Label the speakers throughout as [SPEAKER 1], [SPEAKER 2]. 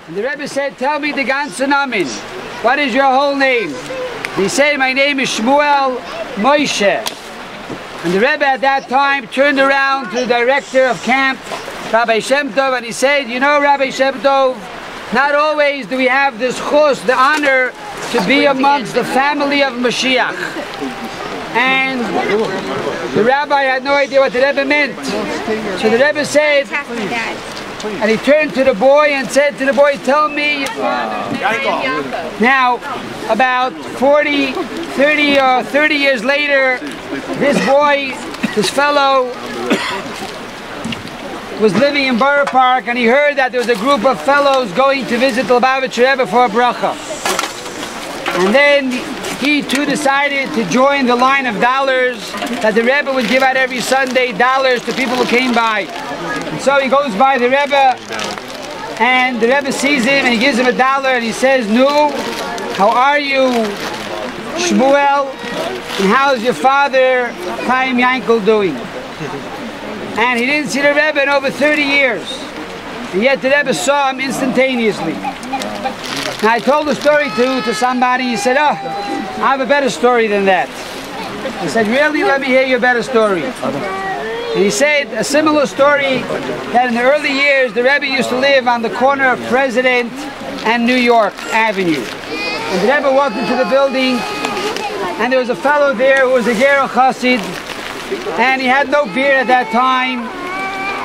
[SPEAKER 1] And the Rebbe said, tell me the ganze Namen. What is your whole name? He said, my name is Shmuel Moshe. And the Rebbe at that time turned around to the director of camp, Rabbi Shem Tov, and he said, you know, Rabbi Shem Tov, not always do we have this chus, the honor to be amongst the family of Mashiach. And the rabbi had no idea what the Rebbe meant. So the Rebbe said, and he turned to the boy and said to the boy, tell me your father's name. Now, about 30 years later, this boy, this fellow, was living in Borough Park, and he heard that there was a group of fellows going to visit the Lubavitcher Rebbe for a bracha. And then he too decided to join the line of dollars that the Rebbe would give out every Sunday, dollars to people who came by. And so he goes by the Rebbe, and the Rebbe sees him and he gives him $1 and he says, "Nu, how are you, Shmuel? And how's your father, Chaim Yankel, doing?" And he didn't see the Rebbe in over 30 years. And yet the Rebbe saw him instantaneously. Now I told the story to somebody. He said, "Oh, I have a better story than that." I said, "Really? Let me hear your better story." And he said a similar story that in the early years the Rebbe used to live on the corner of President and New York Avenue. And the Rebbe walked into the building, and there was a fellow there who was a Gero Chassid, and he had no beard at that time.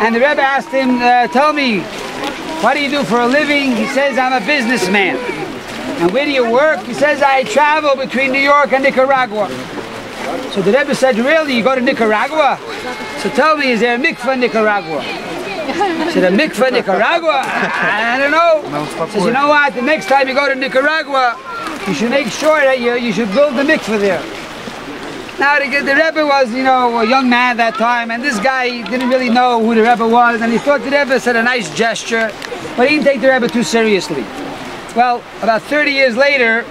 [SPEAKER 1] And the Rebbe asked him, "Tell me, what do you do for a living?" He says, "I'm a businessman." "And where do you work?" He says, "I travel between New York and Nicaragua." So the Rebbe said, "Really? You go to Nicaragua? So tell me, is there a mikveh in Nicaragua?" He said, "A mikveh in Nicaragua? I don't know." He says, "You know what? The next time you go to Nicaragua, you should make sure that you should build the mikveh there." Now the Rebbe was, you know, a young man at that time, and this guy didn't really know who the Rebbe was, and he thought the Rebbe said a nice gesture, but he didn't take the Rebbe too seriously. Well, about 30 years later,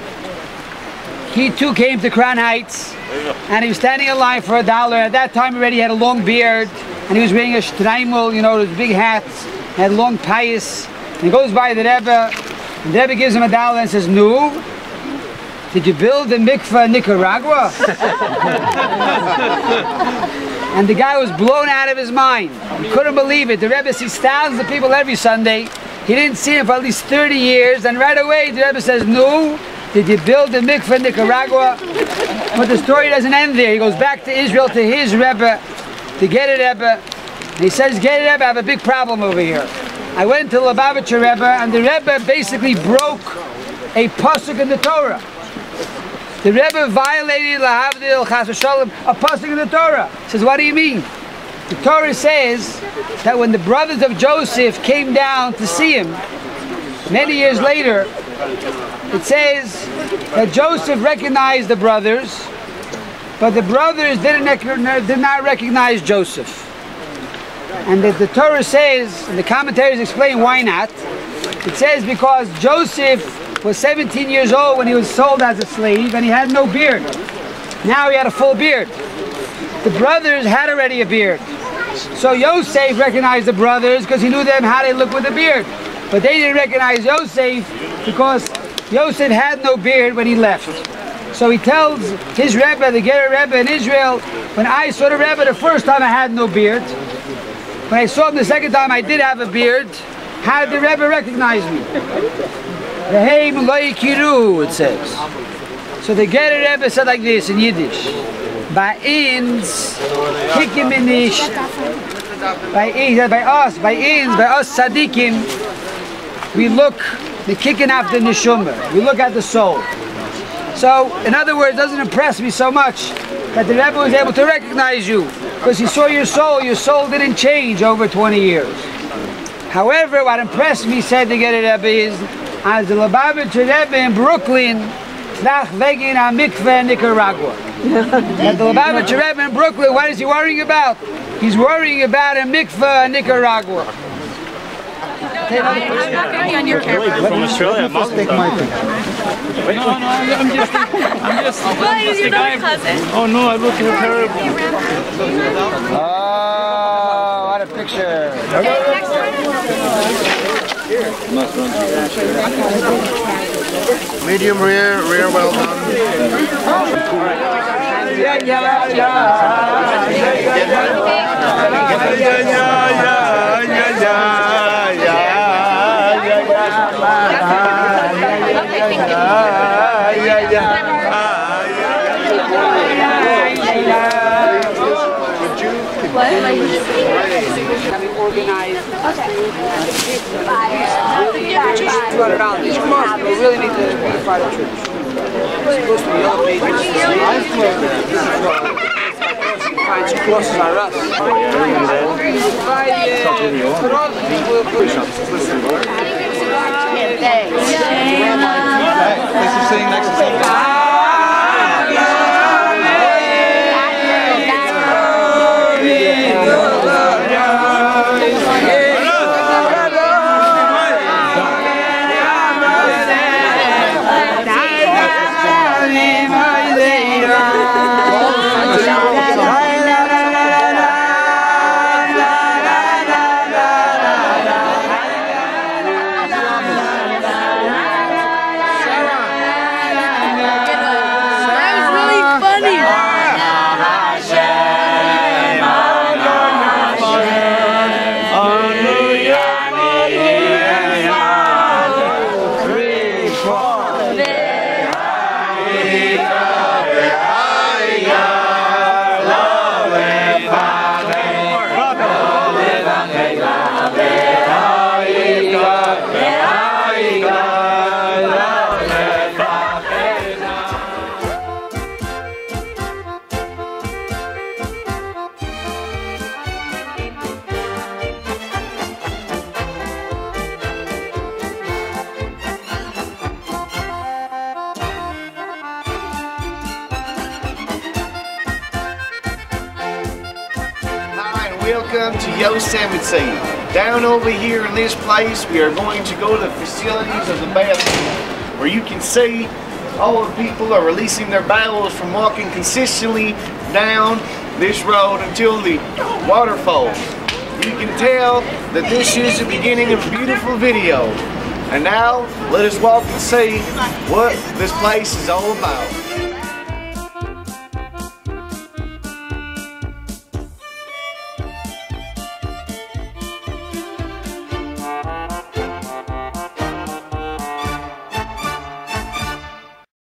[SPEAKER 1] he too came to Crown Heights, and he was standing in line for $1. At that time already he had a long beard, and he was wearing a streimel, you know, those big hats, had long payas, and he goes by the Rebbe, and the Rebbe gives him $1 and says, "Nu, did you build a mikveh in Nicaragua?" And the guy was blown out of his mind. He couldn't believe it. The Rebbe sees thousands of people every Sunday. He didn't see him for at least 30 years, and right away the Rebbe says, "Nu, did you build a mikveh in Nicaragua?" But the story doesn't end there. He goes back to Israel to his Rebbe, to Gerer Rebbe. And he says, "Gerer Rebbe, I have a big problem over here. I went to Lubavitcher Rebbe, and the Rebbe basically broke a pasuk in the Torah. The Rebbe violated lahavdil chas v'shalom, a pasuk in the Torah." He says, "What do you mean?" The Torah says that when the brothers of Joseph came down to see him, many years later, it says that Joseph recognized the brothers, but the brothers did not recognize Joseph. And the Torah says, and the commentaries explain why not. It says because Joseph was 17 years old when he was sold as a slave, and he had no beard. Now he had a full beard. The brothers had already a beard. So Yosef recognized the brothers because he knew them how they look with a beard. But they didn't recognize Yosef because Yosef had no beard when he left. So he tells his Rebbe, the Gerer Rebbe in Israel, "When I saw the Rebbe the first time I had no beard. When I saw him the second time I did have a beard. How did the Rebbe recognize me?" V'heim lo yikiru, it says. So the Gerer Rebbe said like this in Yiddish: "By-ins, kikim nicht. By us tzaddikim, we look, the kicking after neshama. We look at the soul." So, in other words, it doesn't impress me so much that the Rebbe was able to recognize you, because he saw your soul. Your soul didn't change over 20 years. However, what impressed me, said the Gerer Rebbe, is as the Lubavitcher Rebbe in Brooklyn, nach wegen a mikveh in Nicaragua. At the Lubavitcher Rebbe in Brooklyn, what is he worrying about? He's worrying about a mikveh in Nicaragua.
[SPEAKER 2] I'm not going to be on your camera.
[SPEAKER 3] From Australia,
[SPEAKER 4] Take my thing.
[SPEAKER 3] No, I'm just
[SPEAKER 2] Well, he's your cousin.
[SPEAKER 3] Oh no, I look terrible.
[SPEAKER 1] Oh, what a picture.
[SPEAKER 4] Medium rare, well done.
[SPEAKER 1] Organized. $200. Each month, we really need to beautify the church. It's supposed to be elevated. Finds crosses are us.
[SPEAKER 4] This is sitting next to something. Welcome to Yosemite. Down over here in this place, we are going to go to the facilities of the bathroom, where you can see all the people are releasing their bowels from walking consistently down this road until the waterfalls. You can tell that this is the beginning of a beautiful video. And now, let us walk and see what this place is all about.